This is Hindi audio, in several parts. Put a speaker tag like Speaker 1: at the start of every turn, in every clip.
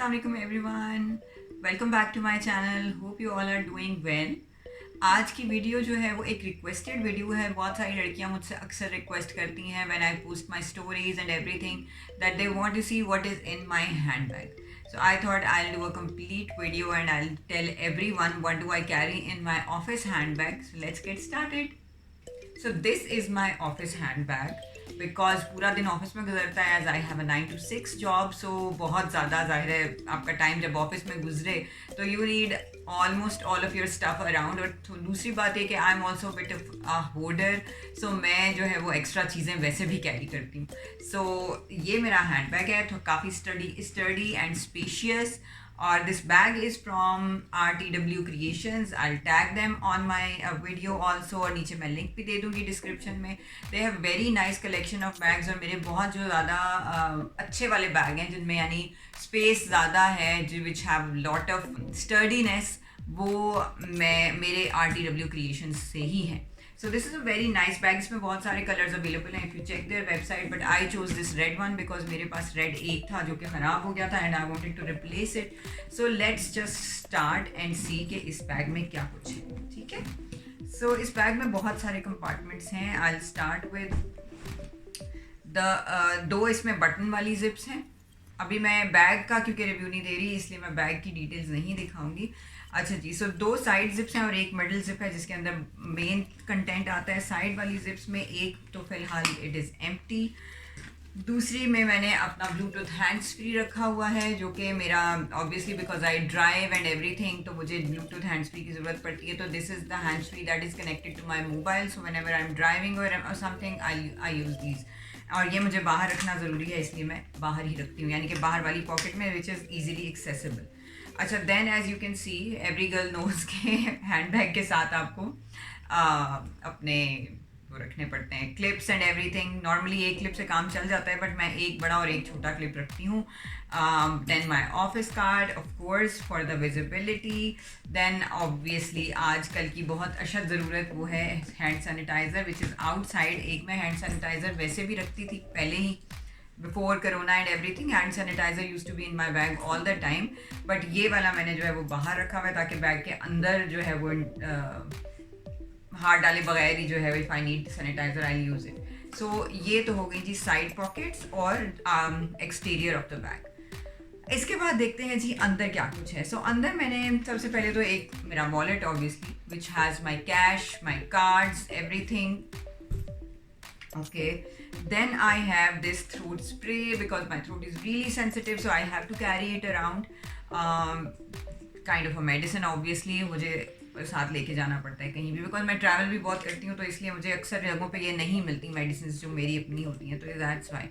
Speaker 1: अस्सलाम वालेकुम everyone, welcome back to my channel. Hope you all are doing well. आज की वीडियो जो है वो एक रिक्वेस्टेड वीडियो है। बहुत सारी लड़कियां मुझसे अक्सर रिक्वेस्ट करती हैं when I post my stories and everything that they want to see what is in my handbag. So I thought I'll do a complete video and I'll tell everyone what do I carry in my office handbag. So let's get started. So this is my office handbag because पूरा दिन ऑफिस में गुजरता है as I have a 9 to 6 job. So बहुत ज़्यादा जाहिर है आपका टाइम जब ऑफिस में गुजरे तो you need almost all of your stuff around. और दूसरी बात है कि I am also bit of a hoarder. So मैं जो है वो एक्स्ट्रा चीज़ें वैसे भी कैरी करती हूँ। सो ये मेरा हैंड बैग है, तो काफ़ी स्टडी एंड स्पेशियस। और this bag is from RTW Creations. I'll tag them on my video also, और नीचे मैं लिंक भी दे दूँगी डिस्क्रिप्शन में। They have very nice collection of bags और मेरे बहुत जो ज़्यादा अच्छे वाले बैग हैं जिनमें यानी स्पेस ज़्यादा है, जो विच हैव लॉट ऑफ स्टर्डीनेस, वो मैं मेरे RTW Creations से ही हैं। So this is a very nice bag. इसमें बहुत सारे कलर्स अवेलेबल हैं if you check their website, but I chose this red one because मेरे पास रेड एक था जो कि ख़राब हो गया था and I wanted to replace it. So let's just start and see कि इस बैग में क्या कुछ है, ठीक है। So इस बैग में बहुत सारे कंपार्टमेंट्स हैं। I'll start with दो इसमें बटन वाली जिप्स हैं। अभी मैं बैग का क्योंकि रिव्यू नहीं दे रही इसलिए मैं बैग की डिटेल्स नहीं दिखाऊंगी। अच्छा जी, सो दो साइड जिप्स हैं और एक मिडिल जिप है जिसके अंदर मेन कंटेंट आता है। साइड वाली जिप्स में एक तो फ़िलहाल इट इज़ एम्प्टी, दूसरी में मैंने अपना ब्लूटूथ हैंड्स फ्री रखा हुआ है जो कि मेरा obviously because I drive and everything तो मुझे ब्लूटूथ हैंड्स फ्री की ज़रूरत पड़ती है। तो this is the hands free that is connected to my mobile. So whenever I am driving और समथिंग आई यूज़ दीज। और ये मुझे बाहर रखना ज़रूरी है इसलिए मैं बाहर ही रखती हूँ, यानी कि बाहर वाली पॉकेट में, विच इज़ ईजिली एक्सेसिबल। अच्छा, then as you can see every girl knows के हैंड बैग के साथ आपको अपने वो रखने पड़ते हैं क्लिप्स एंड एवरीथिंग। नॉर्मली एक क्लिप से काम चल जाता है बट मैं एक बड़ा और एक छोटा क्लिप रखती हूँ। Then my office card of course for the visibility. Then obviously आजकल की बहुत अशद ज़रूरत वो है hand sanitiser which is outside. एक मैं हैंड सैनिटाइज़र वैसे भी रखती थी पहले ही, before corona and everything. Hand sanitiser used to be in my bag all the time, but ये वाला मैंने जो है वो बाहर रखा हुआ है ताकि बैग के अंदर जो है वो हाथ डाले बगैर ही जो है if I need sanitiser I use it. So ये तो हो गई जी साइड पॉकेट्स और एक्सटीरियर ऑफ द बैग। इसके बाद देखते हैं जी अंदर क्या कुछ है। सो अंदर मैंने सबसे पहले तो एक मेरा wallet obviously which has my cash, my cards, everything. Okay, then I have this throat spray because my throat is really sensitive, so I have to carry it around. Kind of a medicine obviously मुझे साथ लेके जाना पड़ता है कहीं भी, बिकॉज मैं ट्रैवल भी बहुत करती हूँ तो इसलिए मुझे अक्सर जगहों पे ये नहीं मिलती मेडिसिन जो मेरी अपनी होती हैं, तो दैट्स वाई।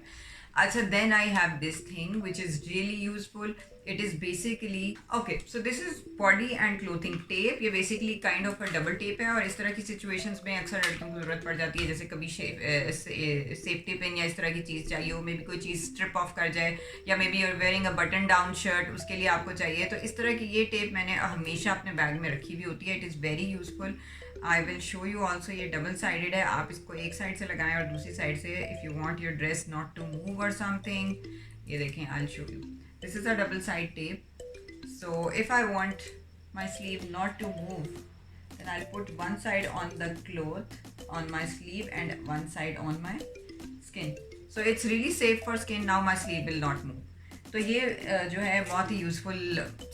Speaker 1: अच्छा, then I have this thing which is really useful. It is basically okay, so this is body and clothing tape. ये basically kind of a double tape है और इस तरह की सिचुएशंस में अक्सर लड़कियों को ज़रूरत पड़ जाती है, जैसे कभी सेफ्टी पिन या इस तरह की चीज़ चाहिए हो, मे बी कोई चीज़ स्ट्रिप ऑफ कर जाए, या maybe you're wearing a button down shirt, उसके लिए आपको चाहिए। तो इस तरह की ये टेप मैंने हमेशा अपने बैग में रखी हुई होती है। It is very useful. I will show you also. ये डबल साइडेड है, आप इसको एक साइड से लगाएं और दूसरी साइड से if you want your dress not to move और समथिंग। ये देखें, I will show you. This is a double side tape. So if I want my sleeve not to move, then I'll put one side on the cloth on my sleeve and one side on my skin. So it's really safe for skin. Now my sleeve will not move. तो ये जो है बहुत ही यूज़फुल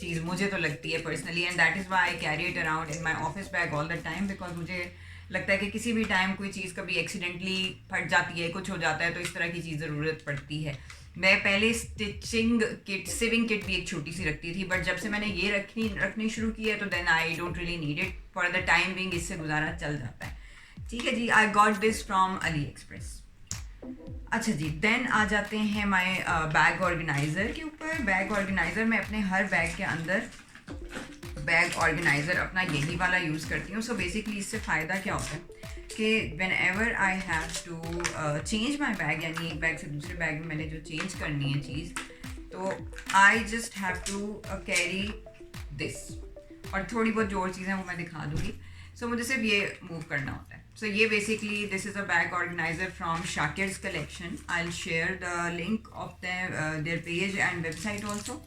Speaker 1: चीज़ मुझे तो लगती है personally, and that is why I carry it around in my office bag all the time, because मुझे लगता है कि किसी भी टाइम कोई चीज़ कभी एक्सीडेंटली फट जाती है, कुछ हो जाता है, तो इस तरह की चीज़ ज़रूरत पड़ती है। मैं पहले सिविंग किट भी एक छोटी सी रखती थी, बट जब से मैंने ये रखनी शुरू की है तो then I don't really need it for the time being. इससे गुजारा चल जाता है। ठीक है जी, I got this from AliExpress. अच्छा जी, देन आ जाते हैं माय बैग ऑर्गेनाइज़र के ऊपर। बैग ऑर्गेनाइज़र मैं अपने हर बैग के अंदर बैग ऑर्गेनाइज़र अपना यही वाला यूज़ करती हूँ। सो बेसिकली इससे फ़ायदा क्या होता है कि whenever I have to change my bag, यानी एक बैग से दूसरे बैग में मैंने जो चेंज करनी है चीज़, तो I just have to carry this. और थोड़ी बहुत जो और चीज़ें वो मैं दिखा दूँगी। सो मुझे सिर्फ ये मूव करना होता है। सो ये basically this is a bag organiser from Shakir's collection. I will share the link of their page and website also.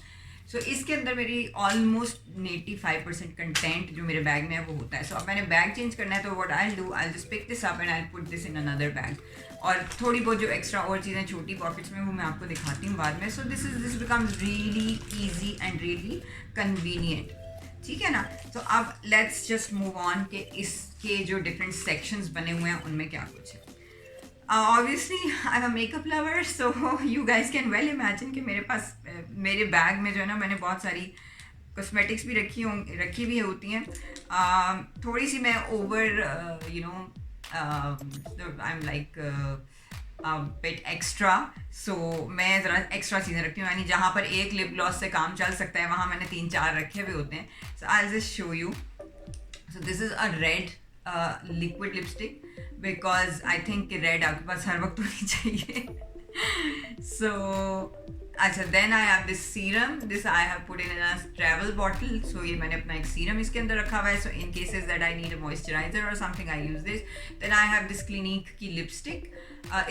Speaker 1: So इसके अंदर मेरी ऑलमोस्ट 85% कंटेंट जो मेरे बैग में है वो होता है. सो अब मैंने बैग चेंज करना है, तो what I do, I just pick this up and I put this in another bag. और थोड़ी बहुत जो एक्स्ट्रा और चीज़ें छोटी पॉकेट्स में वो मैं आपको दिखाती हूँ बाद में. So this becomes really easy and really convenient. ठीक है ना. तो अब लेट्स जस्ट मूव ऑन कि इसके जो डिफरेंट सेक्शंस बने हुए हैं उनमें क्या कुछ है. Obviously I am a makeup lover, so you guys can well imagine कि मेरे पास मेरे बैग में जो है ना मैंने बहुत सारी कॉस्मेटिक्स भी रखी भी होती हैं. थोड़ी सी मैं over you know I am like bit extra. So मैं ज़रा एक्स्ट्रा चीज़ें रखती हूँ, यानी जहाँ पर एक लिप ग्लॉस से काम चल सकता है वहाँ मैंने 3-4 रखे हुए होते हैं. So I just show you. So this is a red liquid lipstick, because I think red आपके पास हर वक्त होनी चाहिए. सो अच्छा, then I have this serum. This I have put in a travel bottle. So ये मैंने अपना एक सीरम इसके अंदर रखा हुआ है. So in cases that I need a moisturiser और something I use this. Then I have this Clinique की lipstick.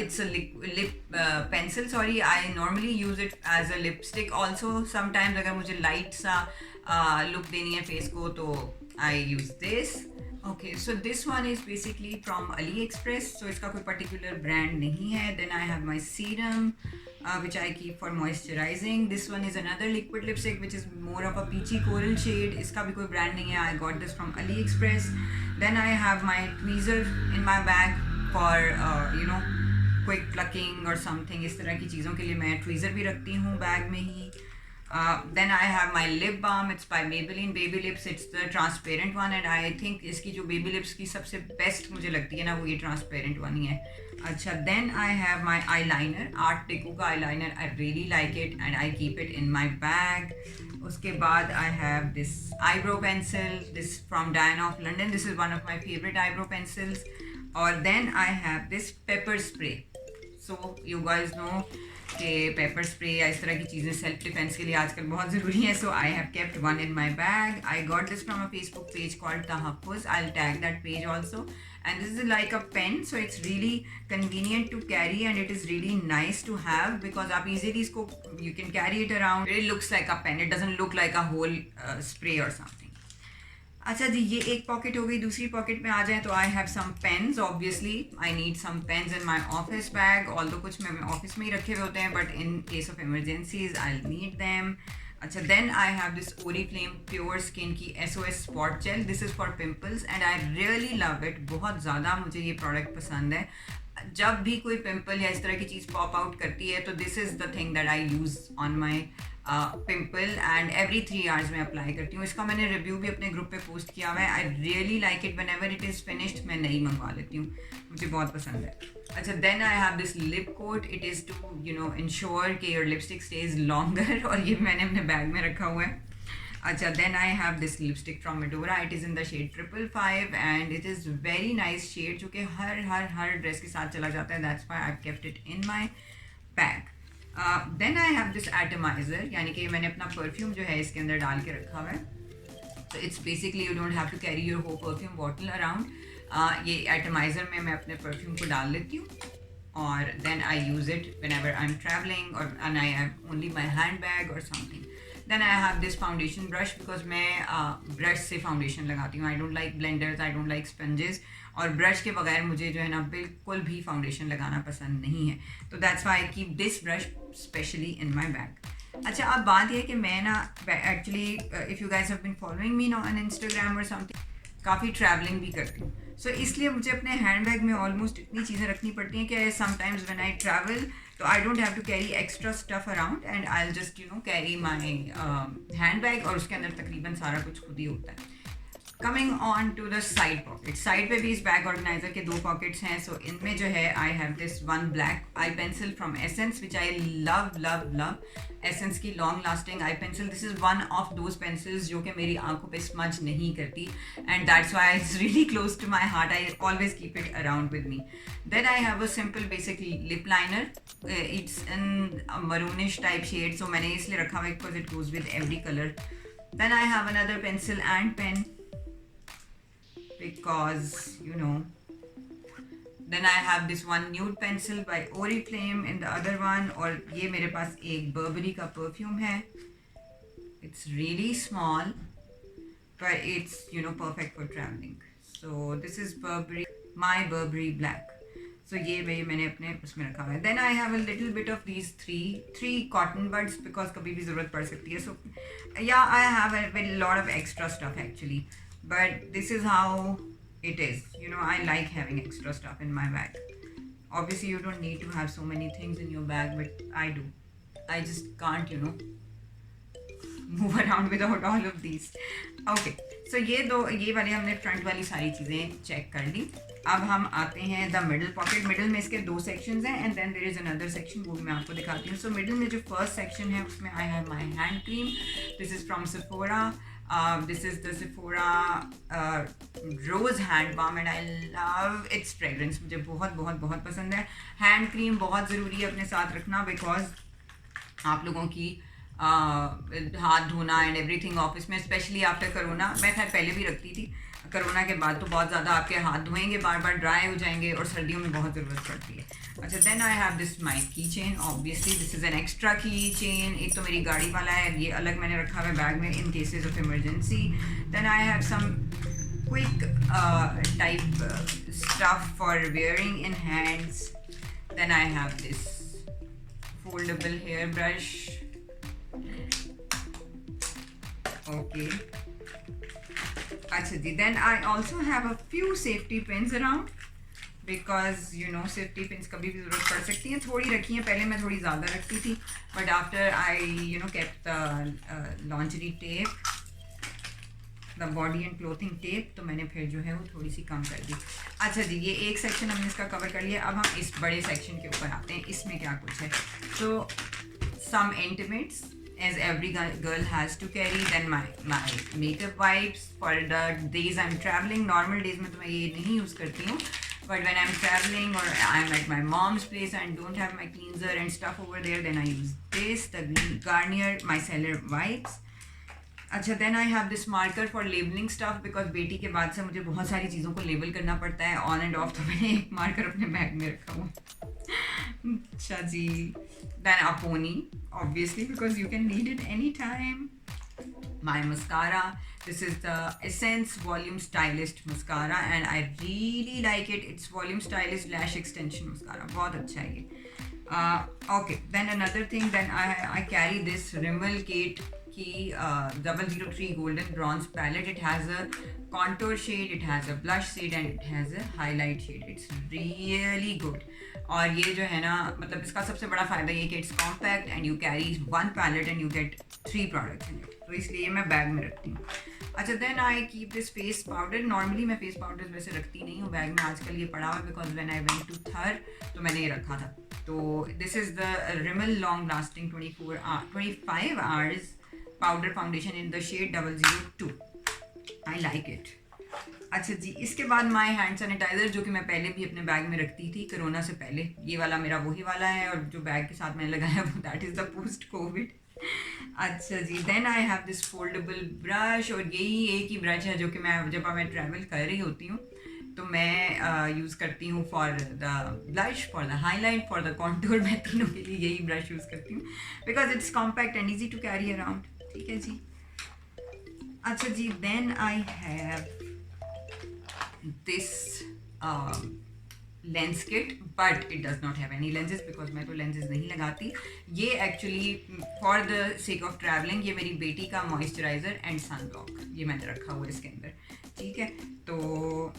Speaker 1: It's a lip pencil, sorry. I normally use it as a lipstick also. Sometimes अगर मुझे light सा look देनी है face को तो I use this. Okay, so this one is basically from AliExpress. So इसका कोई particular brand नहीं है. Then I have my serum, which I keep for moisturizing. This one is another liquid lipstick which is more of a peachy coral shade. इसका भी कोई brand नहीं है. I got this from AliExpress. Then I have my tweezer in my bag for quick plucking और समथिंग. इस तरह की चीज़ों के लिए मैं ट्वीज़र भी रखती हूँ बैग में ही. Then I have my lip balm. It's by Maybelline baby lips. It's the transparent one and I think इसकी जो बेबी लिप्स की सबसे बेस्ट मुझे लगती है ना वो ये ट्रांसपेरेंट वन ही है. अच्छा, then I have my eyeliner. Art Deco का eyeliner. I really like it and I keep it in my bag. उसके बाद I have this eyebrow pencil. This from Diana of London. This is one of my favourite eyebrow pencils. और then I have this pepper spray. So you guys know कि पेपर स्प्रे या इस तरह की चीज़ें सेल्फ डिफेंस के लिए आजकल बहुत ज़रूरी है. So I have kept one in my bag. I got this from a Facebook page called Tahaffuz. I will tag that page also. And this is like a pen, so it's really convenient to carry and it is really nice to have because आप easily इसको you can carry it around. It looks like a pen. It doesn't look like a whole spray or something. अच्छा जी, ये एक पॉकेट हो गई. दूसरी पॉकेट में आ जाए तो I have some pens. Obviously I need some pens in my office bag. Although कुछ मैं ऑफिस में ही रखे हुए होते हैं but in case of emergencies I need them. अच्छा, then I have this Oriflame pure skin की SOS spot gel. This is for pimples and I really love it. बहुत ज़्यादा मुझे ये प्रोडक्ट पसंद है. जब भी कोई पिम्पल या इस तरह की चीज़ पॉप आउट करती है तो this is the thing that I use on my pimple and every 3 hours में अप्लाई करती हूँ. इसका मैंने रिव्यू भी अपने ग्रुप पे पोस्ट किया हुआ है. आई really like it. When ever it is finished मैं नई मंगवा लेती हूँ. मुझे बहुत पसंद है. अच्छा, then I have this lip coat. It is to ensure कि योर लिपस्टिक स्टेज लॉन्गर और ये मैंने अपने बैग में रखा हुआ है. अच्छा, then I have this lipstick from Medora. It is in the shade 555 and it is very nice shade जो कि हर ड्रेस के साथ चला जाता है. That's why I kept it in my bag. Then I have this atomiser, यानी कि मैंने अपना परफ्यूम जो है इसके अंदर डाल के रखा हुआ है. तो it's basically you don't have to carry your whole perfume bottle around. ये एटमाइज़र में मैं अपने परफ्यूम को डाल लेती हूँ और then I use it whenever I am travelling और and I have only my handbag और something. Then I have this foundation brush because मैं ब्रश से फाउंडेशन लगाती हूँ. I don't like blenders, I don't like sponges और ब्रश के बगैर मुझे जो है ना बिल्कुल भी फाउंडेशन लगाना पसंद नहीं है. तो that's why I keep this brush specially in my bag. अच्छा, अब बात यह है कि मैं ना actually if you guys have been following me on Instagram और समथिंग काफ़ी ट्रैवलिंग भी करती हूँ. सो इसलिए मुझे अपने हैंड बैग में ऑलमोस्ट इतनी चीज़ें रखनी पड़ती हैं कि समटाइम्स व्हेन आई ट्रैवल तो I don't have to carry extra stuff around and I will just carry my handbag और उसके अंदर तकरीबन सारा कुछ खुद ही होता है. Coming on to the side pocket. Side पे भी इस बैग ऑर्गेनाइजर के 2 पॉकेट्स हैं. सो इनमें जो है I have this one black eye pencil from Essence which I love love love. Essence की long lasting eye pencil. This is one of those pencils जो कि मेरी आंखों पे स्मज नहीं करती and that's why it's really close to my heart. I always keep it around with me. Then I have a simple basic lip liner. It's in maroonish type shade. So मैंने इसलिए रखा हुआ है because it goes with every colour. Then I have another pencil and pen because then I have this one nude pencil by Oriflame in the other one और ये मेरे पास एक Burberry का परफ्यूम है. it's really small, but it's perfect for traveling. So this is Burberry, my Burberry black. So ये भाई मैंने अपने उसमें रखा हुआ है. Then I have a little bit of these three cotton buds because कभी भी ज़रूरत पड़ सकती है. So yeah, I have a lot of extra stuff actually, but this is how it is. I like having extra stuff in my bag. Obviously you don't need to have so many things in your bag, but I do. I just can't move around without all of these. Okay, so ये वाले हमने फ्रंट वाली सारी चीज़ें चेक कर ली. अब हम आते हैं द मिडल पॉकेट. मिडल में इसके 2 सेक्शंस हैं and then there is another section, वो मैं आपको दिखाती हूँ. सो मिडल में जो फर्स्ट सेक्शन है उसमें आई have my hand cream. This is from Sephora. This is the Sephora Rose Hand Balm and I love its fragrance. मुझे बहुत बहुत बहुत पसंद है. हैंड क्रीम बहुत ज़रूरी है अपने साथ रखना बिकॉज आप लोगों की हाथ धोना एंड एवरीथिंग ऑफिस में, स्पेशली आफ्टर करोना. मैं खैर पहले भी रखती थी, करोना के बाद तो बहुत ज़्यादा आपके हाथ धोएंगे, बार बार ड्राई हो जाएंगे और सर्दियों में बहुत ज़रूरत पड़ती है. अच्छा, then I have this my keychain. Obviously this is an extra keychain. एक तो मेरी गाड़ी वाला है, ये अलग मैंने रखा हुआ है बैग में in cases of emergency. Then I have some quick type stuff for wearing in hands. Then I have this foldable hair brush. Okay, अच्छा जी. Then I also have a few safety pins around because safety pins कभी भी ज़रूरत पड़ सकती हैं. थोड़ी रखी हैं, पहले मैं थोड़ी ज़्यादा रखती थी, but after I kept the lingerie tape, the body and clothing tape, तो मैंने फिर जो है वो थोड़ी सी कम कर दी. अच्छा जी, ये एक सेक्शन हमने इसका कवर कर लिया. अब हम इस बड़े सेक्शन के ऊपर आते हैं. इसमें क्या कुछ है? तो सम intimates as every girl has to carry. Then my makeup wipes for the days I'm traveling. Normal days में तो मैं ये नहीं यूज़ करती हूँ, but when I'm traveling or I'm at my mom's place and don't have my cleanser and stuff over there, then I use this, the Garnier micellar wipes. अच्छा, then I have this marker for labelling stuff because बेटी के बाद से मुझे बहुत सारी चीज़ों को लेबल करना पड़ता है ऑन एंड ऑफ, तो मैंने एक मार्कर अपने बैग में रखा हुआ. अच्छा जी. Then a pony obviously because you can need it any time. My mascara. This is the Essence Volume Stylist Mascara and I really like it. It's Volume Stylist Lash Extension Mascara. बहुत अच्छा है ये. Okay, then another thing, then I carry this Rimmel Kate की 003 Golden Bronze Palette. It has a contour shade, it has a blush shade and it has a highlight shade. It's really good. और ये जो है ना, मतलब इसका सबसे बड़ा फ़ायदा ये कि it's compact and you carry 1 palette and you get 3 products in it, तो इसलिए मैं बैग में रखती हूँ. अच्छा, then I keep this face powder. Normally मैं फेस पाउडर वैसे रखती नहीं हूँ बैग में, आजकल ये पड़ा हुआ because when I went to there तो मैंने ये रखा था. तो this is the Rimmel long lasting 25 hours powder foundation in the shade 002. I like it. अच्छा जी, इसके बाद माई हैंड सैनिटाइज़र जो कि मैं पहले भी अपने बैग में रखती थी कोरोना से पहले. ये वाला मेरा वही वाला है और जो बैग के साथ मैंने लगाया वो that is the post COVID. अच्छा जी, then I have this foldable brush और यही एक ही ब्रश है जो कि मैं जब मैं ट्रैवल कर रही होती हूँ तो मैं यूज़ करती हूँ for the blush, for the highlight, for the contour. मैं तीनों के लिए यही ब्रश यूज़ करती हूँ because it's compact and easy to carry around. ठीक है जी. अच्छा जी, then I have this lens kit but it does not have any lenses because मैं तो lenses नहीं लगाती. ये actually for the sake of traveling ये मेरी बेटी का moisturizer and sunblock ये मैंने रखा हुआ है इसके अंदर. ठीक है, तो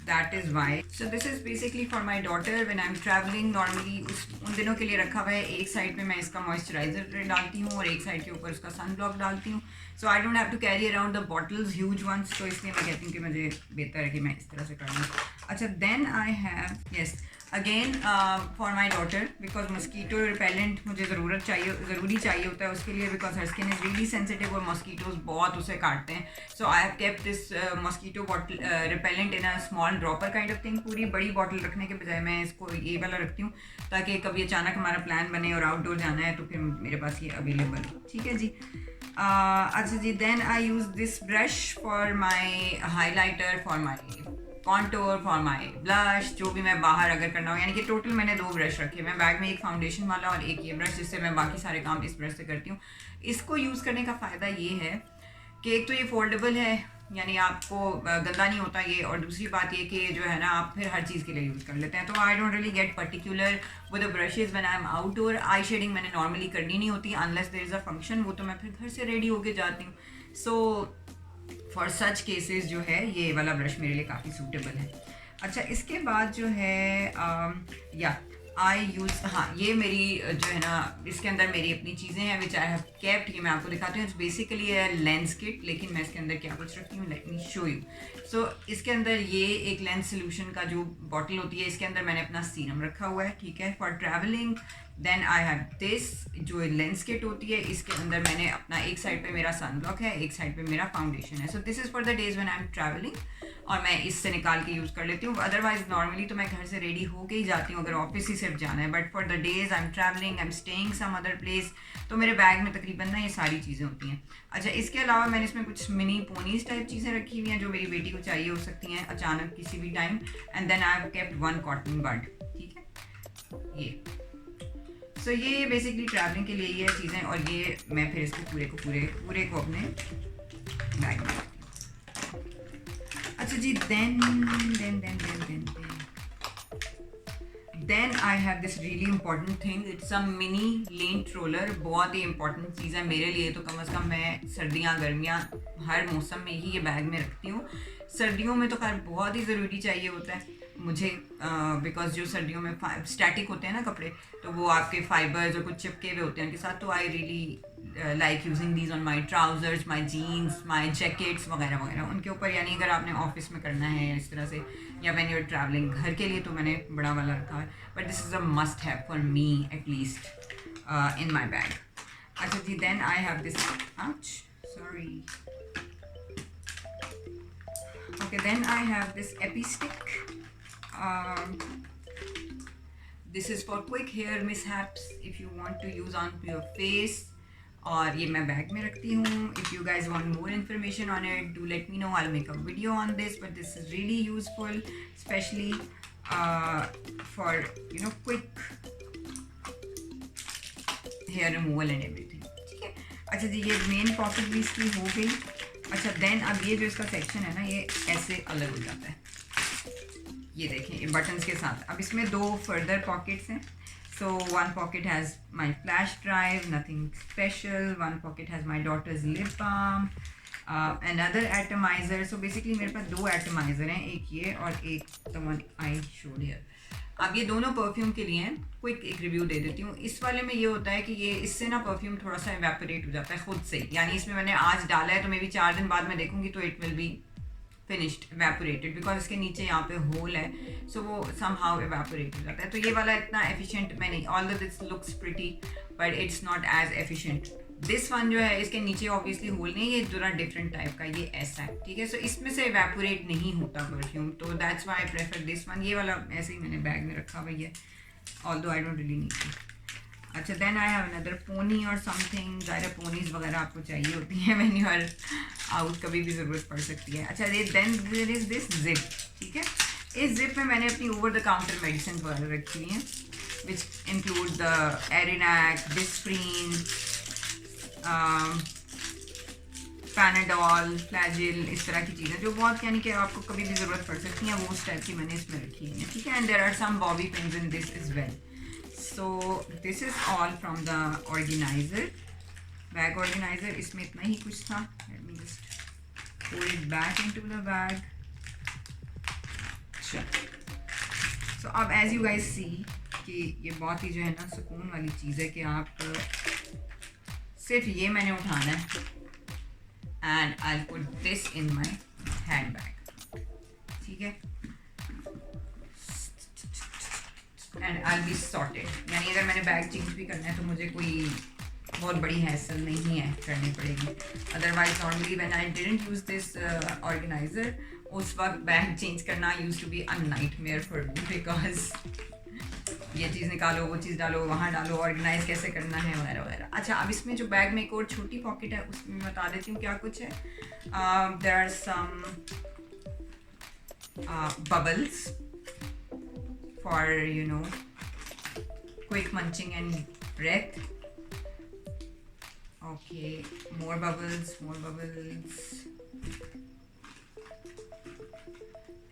Speaker 1: that is why. So this is basically for my daughter when I'm traveling. Normally उन दिनों के लिए रखा हुआ है. एक साइड पे मैं इसका मॉइस्चराइज़र डालती हूँ और एक साइड के ऊपर उसका सनब्लॉक डालती हूँ. So I don't have to carry around the bottles huge ones, तो इसलिए मैं कहती हूँ कि मुझे बेहतर है कि मैं इस तरह से कर लूँ. अच्छा, then I have yes again for my daughter because mosquito repellent मुझे ज़रूरी चाहिए होता है उसके लिए because her skin is really sensitive और मस्कीटोज बहुत उसे काटते हैं. So I have kept this mosquito bottle repellent in a small dropper kind of thing. पूरी बड़ी बॉटल रखने के बजाय मैं इसको ये वाला रखती हूँ ताकि कभी अचानक हमारा प्लान बने और आउटडोर जाना है तो फिर मेरे पास ये अवेलेबल हो. ठीक है जी. अच्छा जी, then I use this brush for my highlighter, for my contour, for my blush, जो भी मैं बाहर अगर करना हो, यानी कि टोटल मैंने 2 ब्रश रखे मैं बैग में, एक फाउंडेशन वाला और एक ये ब्रश, जिससे मैं बाकी सारे काम इस ब्रश से करती हूँ। इसको यूज़ करने का फ़ायदा ये है कि एक तो ये फोल्डेबल है, यानी आपको गंदा नहीं होता ये, और दूसरी बात ये कि जो है ना आप फिर हर चीज़ के लिए यूज़ कर लेते हैं। तो I don't really get particular with the brushes when I am outdoor. I shading मैंने नॉर्मली करनी नहीं होती unless there is a function, वो तो मैं फिर घर से रेडी होके जाती हूँ। सो फॉर सच केसेस जो है ये वाला ब्रश मेरे लिए काफ़ी सूटेबल है। अच्छा, इसके बाद जो है या आई यूज़, हाँ ये मेरी जो है ना इसके अंदर मेरी अपनी चीज़ें हैं विच आई हैव केप्ट, ये मैं आपको दिखाती हूँ। इट्स बेसिकली है लेंस किट, लेकिन मैं इसके अंदर क्या कुछ रखती हूँ लेट मी शो यू। सो इसके अंदर ये एक लेंस सोल्यूशन का जो बॉटल होती है, इसके अंदर मैंने अपना सीरम रखा हुआ है, ठीक है, for travelling. Then I have this जो लेंस किट होती है, इसके अंदर मैंने अपना एक साइड पे मेरा सन ब्लॉक है, एक साइड पे मेरा फाउंडेशन है। सो this is for the days when I am travelling, और मैं इससे निकाल के यूज़ कर लेती हूँ। अदरवाइज नॉर्मली तो मैं घर से रेडी होके ही जाती हूँ अगर ऑफिस ही सिर्फ जाना है, but for the days I am travelling, I am staying some other place, तो मेरे बैग में तकरीबन ना ये सारी चीज़ें होती हैं। अच्छा, इसके अलावा मैंने इसमें कुछ मिनी पोनीज टाइप चीज़ें रखी हुई हैं जो मेरी बेटी को चाहिए हो सकती हैं अचानक किसी भी time. And then I have kept 1 cotton bud, ठीक है ये। सो ये बेसिकली ट्रैवलिंग के लिए ये चीज़ें, और ये मैं फिर इसको पूरे को अपने बैग में। अच्छा जी, then I have this really important thing, it's a mini lint roller. बहुत ही इंपॉर्टेंट चीज़ है मेरे लिए, तो कम से कम मैं सर्दियाँ गर्मियाँ हर मौसम में ही ये बैग में रखती हूँ। सर्दियों में तो खैर बहुत ही ज़रूरी चाहिए होता है मुझे, बिकॉज जो सर्दियों में स्टैटिक होते हैं ना कपड़े, तो वो आपके फाइबर्स और कुछ चिपके हुए होते हैं उनके साथ, तो I really like using these on my trousers, my jeans, my jackets वगैरह वगैरह उनके ऊपर। यानी अगर आपने ऑफिस में करना है इस तरह से, या व्हेन यू आर ट्रैवलिंग, घर के लिए तो मैंने बड़ा वाला रखा है, but this is a must have for me at least in my bag. अच्छा जी, then I have this, sorry, okay, then I have this epi stick. This is for quick hair mishaps if you want to use on your face, और ये मैं बैग में रखती हूँ। If you guys want more information on it, do let me know. I'll make a video on this, but this is really useful, especially for quick hair removal and everything. ठीक है। अच्छा जी, ये मेन पॉकेट भी इसकी हो गई। अच्छा, देन अब ये जो इसका सेक्शन है ना, ये ऐसे अलग हो जाता है, ये देखें, ये बटन्स के साथ। अब इसमें 2 फर्दर पॉकेट्स हैं। So 1 pocket has my flash drive, nothing special. 1 pocket has my daughter's lip balm, another atomiser. So basically मेरे पास 2 एटमाइज़र हैं, एक ये और एक the one I showed here. अब ये दोनों परफ्यूम के लिए हैं। क्विक एक रिव्यू दे देती हूँ। इस वाले में ये होता है कि ये इससे ना परफ्यूम थोड़ा सा इवेपोरेट हो जाता है खुद से, यानी इसमें मैंने आज डाला है तो मे बी 4 दिन बाद मैं देखूँगी तो it will be finished evaporated, because इसके नीचे यहाँ पे होल है, सो वो समहाउ इवेपोरेट हो जाता है। तो ये वाला इतना एफिशिएंट मैं नहीं, although this looks pretty but it's not as efficient. This one जो है, इसके नीचे ऑब्वियसली होल नहीं है, ये थोड़ा डिफरेंट टाइप का, ये ऐसा है, ठीक है। सो इसमें से इवेपोरेट नहीं होता परफ्यूम, तो that's why I prefer this one. ये वाला ऐसे ही मैंने बैग में रखा हुआ है, although I don't really need it. अच्छा, then I have another pony और समथिंग। ज़ाहिर पोनीज वगैरह आपको चाहिए होती हैं व्हेन यू आर आउट, कभी भी ज़रूरत पड़ सकती है। अच्छा, then there is this zip, ठीक है। इस जिप में मैंने अपनी ओवर द काउंटर मेडिसिन वगैरह रखी हुई हैं, which include the Arinac, Disprin, Panadol, Flagyl, इस तरह की चीज़ें जो बहुत यानी कि आपको कभी भी ज़रूरत पड़ सकती हैं, वो उस टाइप की मैंने इसमें रखी हुई हैं, ठीक है। And there are some bobby pins in this as well. So this is all from the organizer, bag organizer. इसमें इतना ही कुछ था। Let me just pour it back into the bag. So अब as you guys see कि ये बहुत ही जो है ना सुकून वाली चीज़ है कि आप सिर्फ ये मैंने उठाना है and I'll put this in my handbag, ठीक है। एंड आई बी सॉर्टेड, यानी अगर मैंने बैग चेंज भी करना है तो मुझे कोई बहुत बड़ी हैसल नहीं है करनी पड़ेगी। Otherwise normally when I didn't use this organiser, उस वक्त बैग चेंज करना used to be a nightmare for me, because ये चीज़ निकालो, वो चीज़ डालो, वहाँ डालो, ऑर्गेनाइज कैसे करना है वगैरह वगैरह। अच्छा, अब इसमें जो बैग में एक और छोटी पॉकेट है, उसमें बता देती हूँ क्या कुछ है। There are some bubbles for, you know, quick munching and breath. Okay, more bubbles, more bubbles.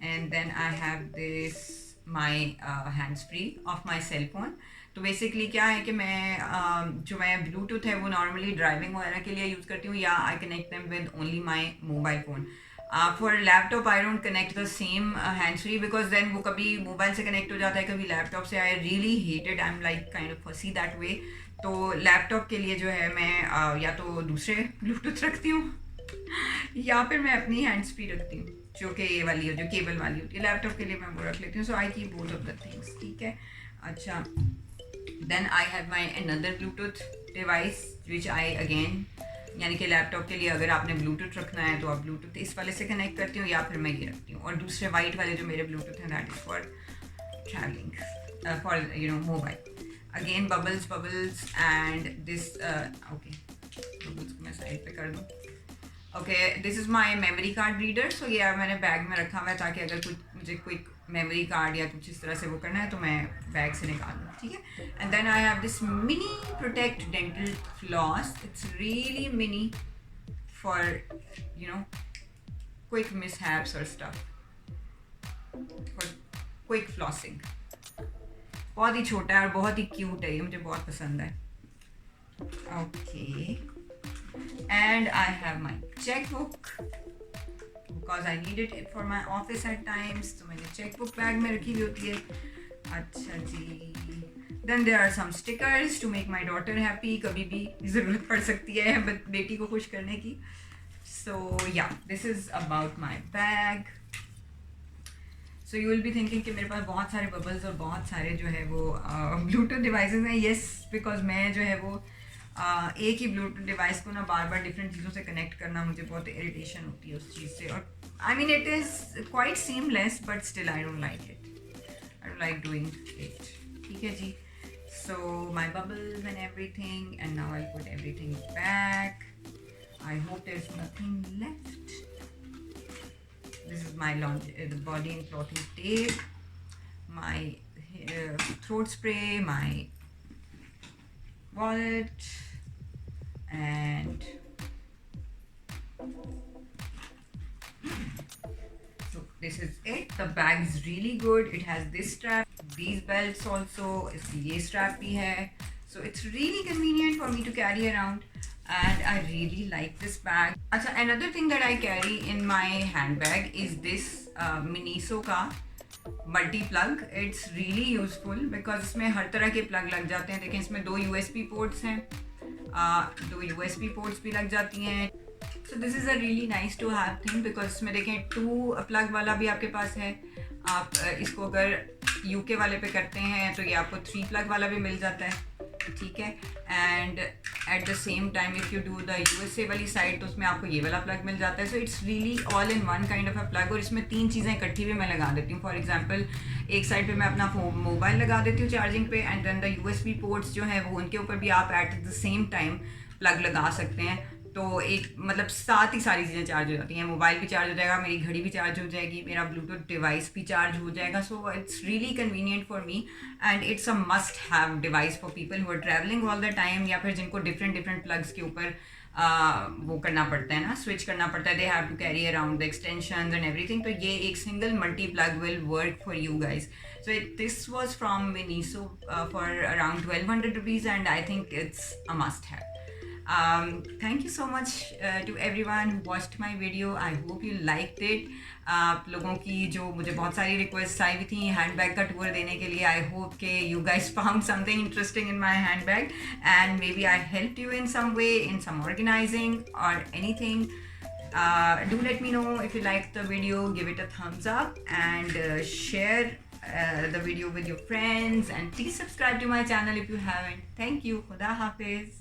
Speaker 1: And then I have this my hands free of my cell phone. तो बेसिकली क्या है कि मैं जो मैं ब्लूटूथ है वो नॉर्मली ड्राइविंग वगैरह के लिए यूज़ करती हूँ, या I connect them with only my mobile phone. For laptop I don't connect the same hands free, because then वो कभी मोबाइल से कनेक्ट हो जाता है, कभी लैपटॉप से. I really hated, I am like kind of फसी दैट वे. तो लैपटॉप के लिए जो है मैं या तो दूसरे ब्लूटूथ रखती हूँ या फिर मैं अपनी हैंड्स फ्री रखती हूँ, जो कि ये वाली हो, जो केबल वाली होती है. लैपटॉप के लिए मैं वो रख लेती हूँ. So I keep both of the things. ठीक है. अच्छा, then I have my another Bluetooth device which I again, यानी कि लैपटॉप के लिए अगर आपने ब्लूटूथ रखना है तो आप ब्लूटूथ इस वाले से कनेक्ट करती हूँ, या फिर मैं ये रखती हूँ. और दूसरे वाइट वाले जो मेरे ब्लूटूथ हैं that is for travelling, for you know mobile. Again bubbles and this. Okay, bubbles को मैं साइड पे कर दूँ. Okay, this is my memory card reader. सो ये मैंने बैग में रखा हुआ है ताकि अगर कुछ मुझे क्विक मेमोरी कार्ड या कुछ इस तरह से वो करना है तो मैं बैग से निकाल लूँ. ठीक है. And then I have this mini protect dental floss. It's really mini for you know quick mishaps और स्टफ, फॉर क्विक फ्लॉसिंग. बहुत ही छोटा है और बहुत ही क्यूट है, ये मुझे बहुत पसंद है. Okay, and I have my checkbook because I needed it for my office at times. तो मैंने checkbook bag में रखी हुई होती है. अच्छा जी. Then there are some stickers to make my daughter happy. कभी भी ज़रूरत पड़ सकती है बेटी को खुश करने की. So yeah, this is about my bag. So you will be thinking कि मेरे पास बहुत सारे bubbles और बहुत सारे जो है वो Bluetooth devices हैं. Yes, because मैं जो है वो एक ही ब्लूटूथ डिवाइस को ना बार बार डिफरेंट चीज़ों से कनेक्ट करना मुझे बहुत इरिटेशन होती है उस चीज़ से. और I mean it is quite seamless but still I don't like it. I don't like doing it. ठीक है जी. So my bubbles and everything, and now I put everything back. I hope there is nothing left. This is my body and clothing tape, my throat spray, my wallet, and so this is it. The bag is really good. It has this strap, these belts also. इसकी strap भी है. So it's really convenient for me to carry around, and I really like this bag. अच्छा, another thing that I carry in my handbag is this Miniso का multi plug. It's really useful because इसमें हर तरह के प्लग लग जाते हैं. देखें, इसमें 2 USB पोर्ट्स हैं, 2 USB पोर्ट्स भी लग जाती हैं. So this is a really nice to have thing because इसमें देखें 2 प्लग वाला भी आपके पास है. आप इसको अगर UK वाले पे करते हैं तो ये आपको 3 प्लग वाला भी मिल जाता है. ठीक है. And eight the same time if you do the USA वाली साइड तो उसमें आपको ये वाला प्लग मिल जाता है. सो it's really all in one kind of a plug. और इसमें 3 चीज़ें इकट्ठी भी मैं लगा देती हूँ. फॉर एग्जांपल, एक साइड पे मैं अपना मोबाइल लगा देती हूँ चार्जिंग पे, and then the USB ports जो हैं वो उनके ऊपर भी आप at the same time plug लगा सकते हैं. तो एक मतलब साथ ही सारी चीज़ें चार्ज हो जाती हैं. मोबाइल भी चार्ज हो जाएगा, मेरी घड़ी भी चार्ज हो जाएगी, मेरा ब्लूटूथ डिवाइस भी चार्ज हो जाएगा. So it's really convenient for me, and it's a must have device for people who are travelling all the time, या फिर जिनको डिफरेंट प्लग्स के ऊपर वो करना पड़ता है ना, स्विच करना पड़ता है. They have to carry around the extensions and everything. तो ये एक single multi plug will work for you guys. So this was from Miniso for around 1200 rupees, and I think it's a must have. Thank you so much to everyone who watched my video. I hope you liked it. आप लोगों की जो मुझे बहुत सारी रिक्वेस्ट आई हुई थी हैंडबैग का टूर देने के लिए. आई होप के you guys found something interesting in my handbag, and maybe I help you in some way, in some organising और anything. Do let me know if you liked the video. Give it a thumbs up and share the video with your friends, and please subscribe to my channel if you haven't. Thank you. Khuda Hafiz.